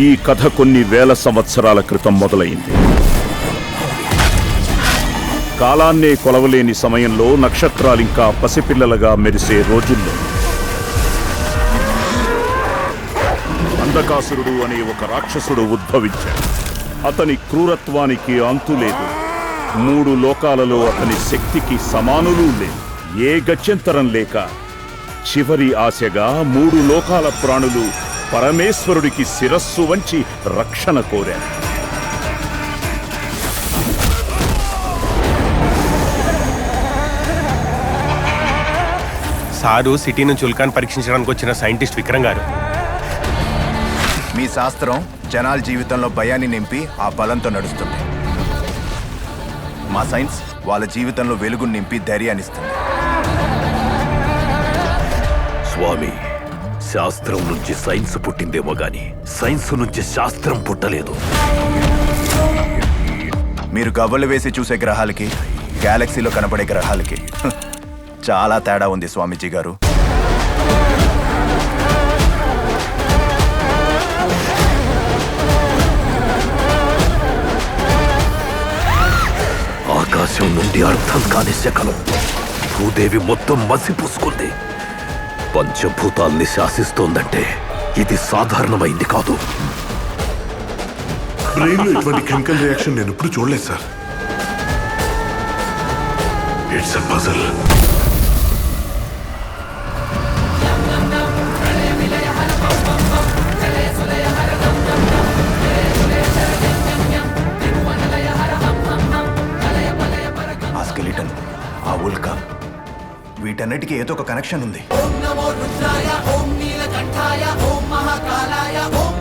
ఈ కథ కొన్ని వేల సంవత్సరాల క్రితం మొదలైంది. కాలాన్నే కొలవలేని సమయంలో నక్షత్రాలింకా పసిపిల్లలుగా మెరిసే రోజుల్లో అంధకాసురుడు అనే ఒక రాక్షసుడు ఉద్భవించాడు. అతని క్రూరత్వానికి అంతులేదు. 3 లోకాలలో అతని శక్తికి సమానులు లేదు. ఏ గత్యంతరం లేక చివరి ఆశగా 3 లోకాల ప్రాణులు పరమేశ్వరుడికి శిరస్సు వంచి రక్షణ కోరారు. సారు సిటీ నుంచి ఉల్కాన్ పరీక్షించడానికి వచ్చిన సైంటిస్ట్ విక్రమ్ గారు. మీ శాస్త్రం జనాల జీవితంలో భయాన్ని నింపి ఆ బలంతో నడుస్తుంది. మా సైన్స్ వాళ్ళ జీవితంలో వెలుగును నింపి ధైర్యాన్నిస్తుంది. స్వామి, శాస్త్రం నుంచి సైన్స్ పుట్టిందేమో గాని సైన్స్ నుంచి శాస్త్రం పుట్టలేదు. మీరు గవ్వలు వేసి చూసే గ్రహాలకి గ్యాలక్సీలో కనపడే గ్రహాలకి చాలా తేడా ఉంది స్వామీజీ గారు. ఆకాశం నుండి అర్థం కాని శకలం భూదేవి మొత్తం మసిపూసుకుంది. పంచభూతాల్ని శాసిస్తోందంటే ఇది సాధారణమైంది కాదు. బ్రెయిన్ లో ఇటువంటి కెమికల్ రియాక్షన్ నేను ఎప్పుడు చూడలేదు సార్. It's a puzzle. ఆ స్కెలిటన్, ఆ ఉల్కా, వీటన్నిటికీ ఏదో ఒక కనెక్షన్ ఉంది. ఓం నమో రుద్రాయ, ఓం నీలకంఠాయ, ఓం మహాకాలాయ, ఓం